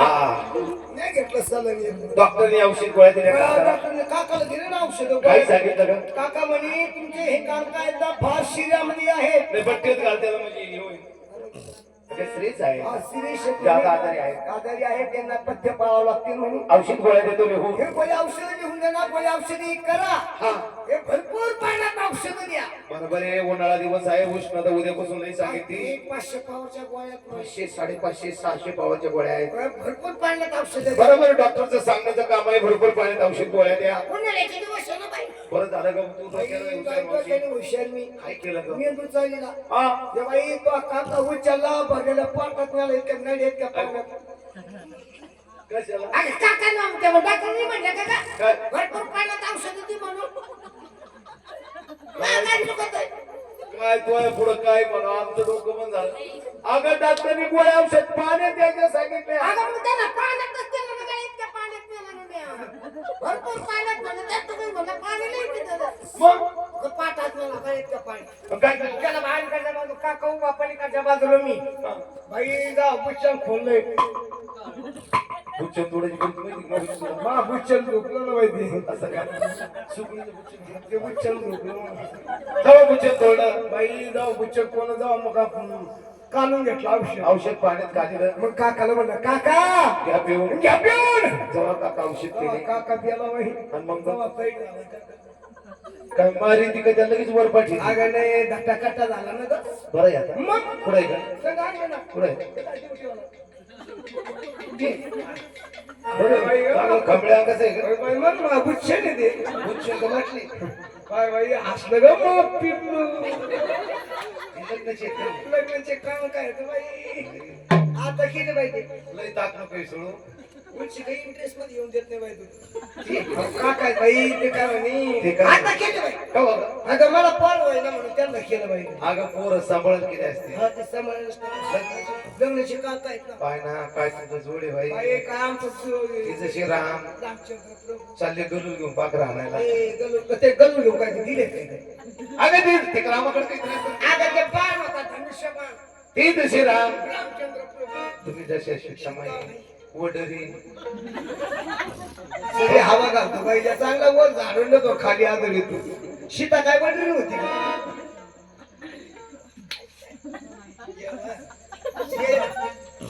हा नाही घेतलं सलग डॉक्टरने औषध गोळ्या दिल्या का? डॉक्टरने काकाला दिले ना औषध काय सांगितलं का? काका म्हणे तुमचे हे कान काय फार शिऱ्यामध्ये आहे नाही बट्टेत घालते म्हणजे हे होईल. ते श्रीच आहे सिरियस ज्यादा आजारी आहे आजारी आहे त्यांना पथ्य पाळावं लागतील म्हणून औषध गोळ्या देतो लिहून. हे पहिले औषध लिहून द्या ना पहिले औषधी करा हा हे भरपूर पाण्यात औषध द्या बरोबर आहे. उन्हाळा दिवस आहे उष्णता उद्यापासून नाही सांगितली. 500 पावाच्या गोळ्यात 500 550 600 पावाच्या गोळ्या आहेत. भरपूर पाण्यात औषध बरोबर डॉक्टरचं सांगण्याचं काम आहे. भरपूर पाण्यात औषध गोळ्या द्या. उन्हाळ्याचे दिवस आहे ना बाई बरं झालं का तू डोक्याला हुशार मी काय केलं का? मेंदू चालला हा जे बाई तो काका उचलला भरलेला पाटात मिळाला इतक्या नडी इतक्या पाण्यात कशाला अरे काका नाम ते डॉक्टरनी म्हटलं काका काय? भरपूर पाण्यात औषध दी म्हणून काय चुकत आहे काय तोय पुढं काय म्हणा आमचं डोकं पण झालं. अगं डॉक्टरनी गोळ्या औषध पाण्यात द्यायचं सांगितले. अगं मग त्याला पाण्यातच केलं ना काय इतक्या पाण्यात मेला ना म्या. भरपूर पाण्यात म्हणजे त्यात तुम्ही म्हणलं पाणी नाही पित मग पाटात मेला काय इतक्या पाणी काय केलं? त्याला बाहेर काढल्या बाजू काका उभा पलीकडच्या बाजूला मी बाई जा बुच्चन खोललंय बुच्चन थोडीशी बोलतो माहिती का? बुच्चन. मा बुच्चन झोपलं ना माहिती असं काय सुकणीचं बुच्चन. ते बुच्चन झोपलं जाऊ बुच्चन थोडं बाई जाऊ बुच्चन कोण जाऊ मग आपण काढून घेतलं औषध औषध पाण्यात काढलं. मग काकाला म्हणलं काका घ्या पिऊन घ्या पिऊन जेव्हा काका औषध केले काका प्याला बाई आणि मग तेव्हा पैक झाला काका. काय मारी ती का त्या लगेच वर पाठी. अगं नाही धट्टा कट्टा झाला ना गं. बरं आहे आता मग पुढे आहे का? सगळं आणलं ना पुढे आहे. बरं बाई, चांगलं खबड्या कसं आहे का? बाई मग मा बुच्चन आहे ते बुच्चन का म्हटली काय बाई हसलं ग मग पिपलं लग्नाची एक कर. लग्नाचे काम काय होतं बाई आता केलं बाई ते लय ताक नको सोडू. उलची काही इंटरेस्ट मध्ये येऊन देत नाही बाई तू का काय बाई ते काय ते म्हणे काय? आता केलं बाई का बाबा? अगं मला पार व्हायला म्हणून त्यांना केलं बाई अगं पोरं सांभाळत केले असते. हा ते सांभाळायलाच लग्नाचे काका आहेत ना पाय ना काय तुझं जोडे भाई बाई काय आमचं ती जशी राम रामचंद्र प्रभू चालले गलू घेऊन पाखरं आणायला. ते गलू घेऊ काय ते दिले काय अगं ते रामाकडे काही अगं ते बाण होता धनुष्यबाण ती जशी राम रामचंद्र प्रभू तुम्ही जशी अशी समय वडरी सगळी हवा घालतो बाई ज्या चांगला वर झाडून नको खाली आदर येतो सीता काय बडरी होती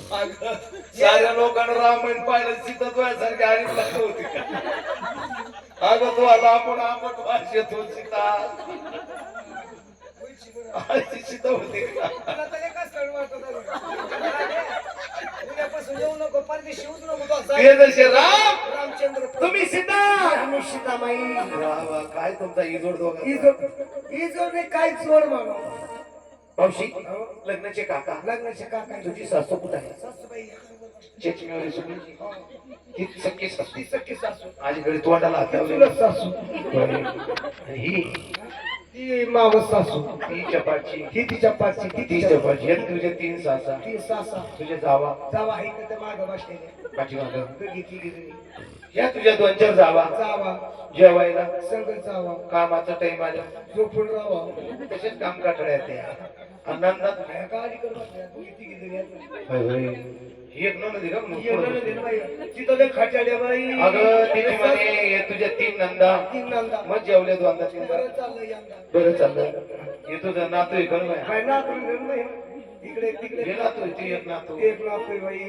साऱ्या लोकांना रामायण पाहिलं सीता तुझ्यासारखी आणि लागत होती का? अगं तू आता आपण भाषेत हो सीता अशी सीता होती का? तुला तर एकच कळू वाटत उद्यापासून येऊ नको परदेशी येऊच नको तो ते जसे राम रामचंद्र तुम्ही सीता. आम्ही सीतामाई वा वा, काय तुमचा इजोड दोघा ही जोड काय जोड मामा मावशी लग्नाचे काका लग्नाचे काका तुझी सासू कुठं आहे? सासूबाई चेचमेवाली सुनी ही सख्खी सासू ती सख्खी सासू अलीकडे तोंडाला हात लावलेला. चुलत सासू आणि ही ती मावस सासू ती चपाची ही तिच्या पाचची ती ती तिच्या चपाची हे तुझे 3 सासा ती सासा तुझे जावा जावा आहे का माग बसलेल्या पाठीमागं. घेतली गेली या तुझ्या 2-4 जावा जावा जेवायला संग जावा कामाचा टाइम आला झोपून राहावा तसेच काम काटड्या येते आनंदात गाडी करून बसल्या तू किती गेली ही एक नंदी का मग? तिथं लय खटाड्या बाई अगं तिची म्हणे हे तुझ्या 3 नंदा तीन नंदा मग जेवले 2दा 3दा बरं चाललं यंदा बरं चाललं हे तुझं नातू आहे करू काय काय ना तुम्ही घेऊन बाई इकडे तिकडे हे नातू आहे, ती एक नातू एक नातू बाई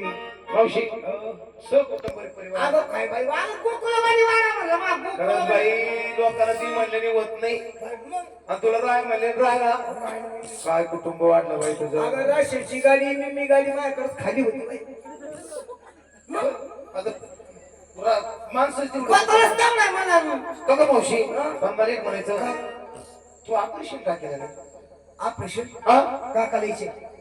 मावशी सकुटुंब परिवार अगं काय बाई वाघ गोकुळवाणी वाडा म्हणलं मा खरंच गोकुळ बाई लोकांना ती म्हणल्याने होत नाही आणि तुला राय म्हणले रागा काय कुटुंब वाढलं बाई तुझं. अगं राशीची गाडी मी गाडी माझ्याकडे खाली होती बाई आता माणसाची कोणताच काम नाही मला का गं मावशी पण मला एक म्हणायचं तू ऑपरेशन का केलं नाही? ऑपरेशन हा काका लिहायचे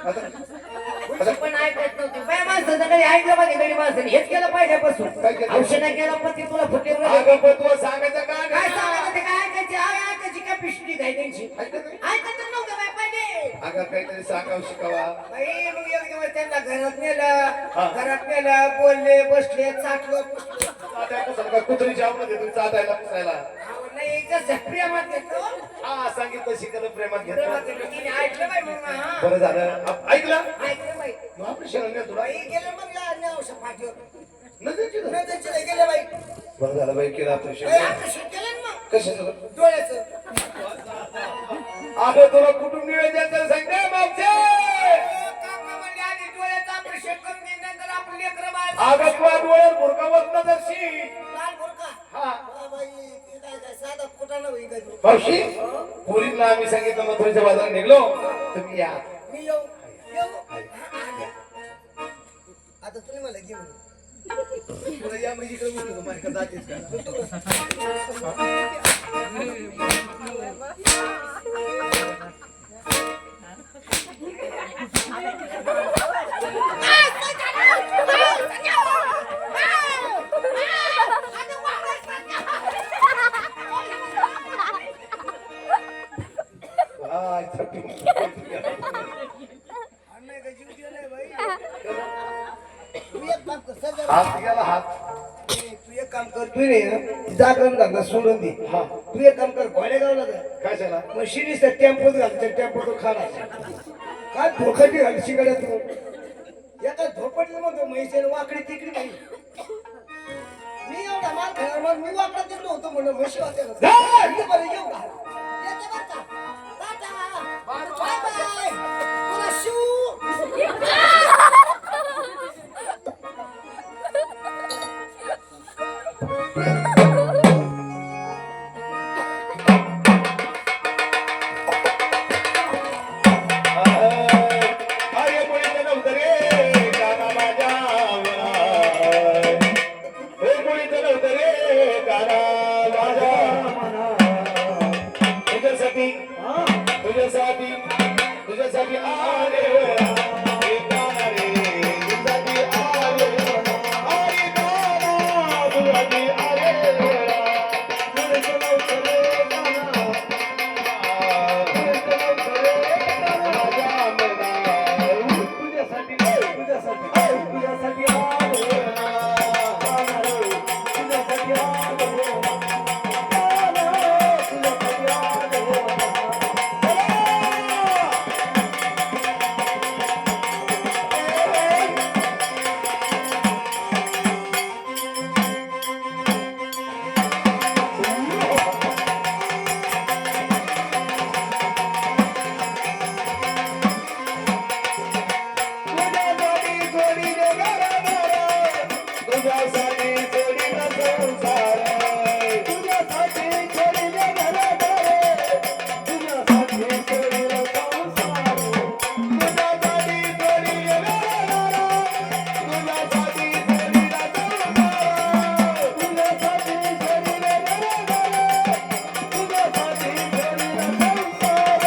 आता पण ऐकत नव्हती बाय माणसाचं कधी ऐकलं पाहिजे गडी माणसाने हेच केलं पाहिजेपासून काय केलं? औषध केलं पण ती तुला फुटे अगं पण तुला सांगायचं काय काय सांगायचं ते काय ऐकायची ऐकायची काय पिशटी काय त्यांची ऐकत नव्हतं बाय पाहिजे अगं काहीतरी सांगावं शिकावा. बाई मग एक दिवस त्यांना घरात नेलं बोलले बसले चाटलं पुसलं आता कुसळ का कुत्रीची आवडत आहे तुम्ही चाटायला पुसायला. आवड नाही कसं प्रेमात घेतो हा सांगितलं शिकलं प्रेमात प्रेमात घेतलं घेतो तिने ऐकलं बाई मग हा बरं झालं ऐकलं ऐकलं बाई ऑपरेशन नाही तुला बाई गेलं मग या औषध पाठीवर नजरची ना? नजरची नाही गेलं बाई बरं झालं बाई केलं ऑपरेशन ऑपरेशन केलं ना मग कशाचं डोळ्याचं अगं तुला कुटुंब नियोजन सांगते मागचे काका म्हणजे आधी डोळ्याचं ऑपरेशन करून दे नंतर आपलं लेकरं बाळ अगं तुला डोळ्यात भुरकावत ना जरशी लाल गोरका हा हा बाई ते काय साधा कुठं नव्हे का तू मावशी पोरींना आम्ही सांगितलं मथुरेच्या बाजारात निघलो तुम्ही या मी येऊ हा, आल्या. आता तुम्ही मला घेऊन तुला या म्हणजे इकडे बोलू का? माझ्याकडे जातेस का? हाय, थप्पी. नाही का जीव दिलाय बाई तू एक काम कर सर जरा. हात गेला हात तू एक काम कर तू नाही जागरण धंदा सोडून दे हा तू एक काम कर घोडेगावला जा कशाला मशिनीचा टेम्पोत घाल त्या टेम्पोत खाला काय धोकाची घालशी गड्या तू एका झोपटलं म्हणतो म्हैसेन वाकडी तिकडी नाही मी एवढा माल खाणार मग मी वाकडा तिकडे होतो म्हणून म्हशी होते बरं येऊ का येते बरं का टाटा बाय बाय तुला शिव अरे मुळीचं नव्हतं रे गाणं माझ्यावर. हे मुळीचं नव्हतं रे गाणं माझ्यावर. तुझ्यासाठी तुझ्यासाठी तुझ्यासाठी आले हे गाणं रे. तुझ्यासाठी आले अरे गाणं तुझ्यासाठी आले. मुळीचं नव्हतं रे गाणं. मुळीचं नव्हतं रे गाणं माझ्यावर. तुझ्यासाठी तुझ्यासाठी तुझ्यासाठी आले गाणं रे. तुझ्यासाठी आले गाणं. तुझ्यासाठी आले तुझ्यासाठी जोडीला संसार. तुझ्यासाठी जोडीला घरदार. तुझ्यासाठी जोडीला संसार. तुझ्यासाठी जोडीला घरदार. तुझ्यासाठी जोडीला संसार. तुझ्यासाठी जोडीला घरदार. तुझ्यासाठी जोडीला संसार.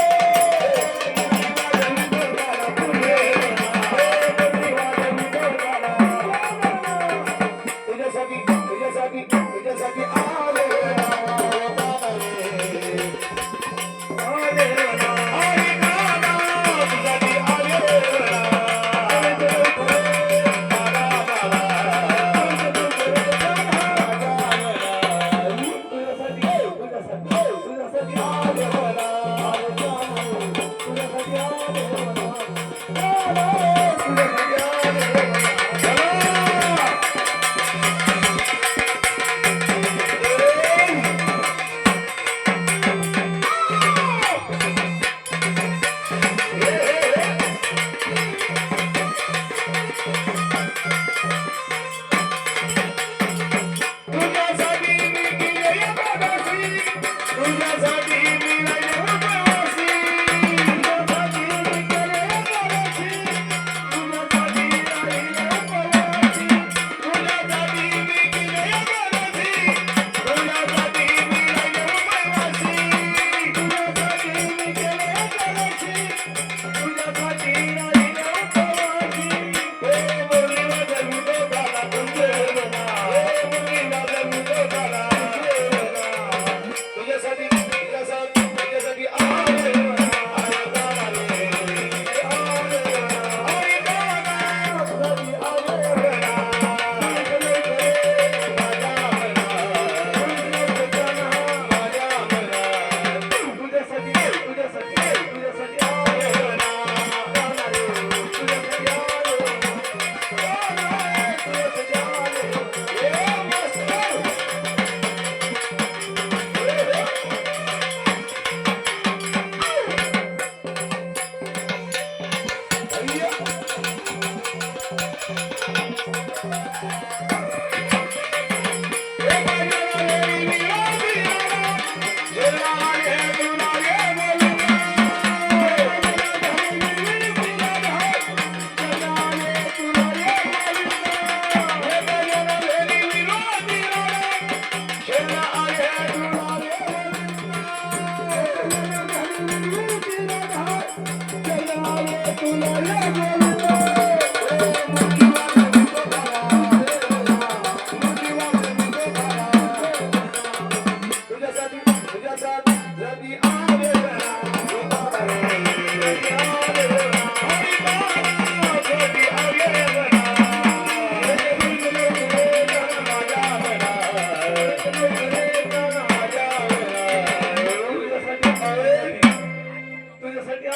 तुझ्यासाठी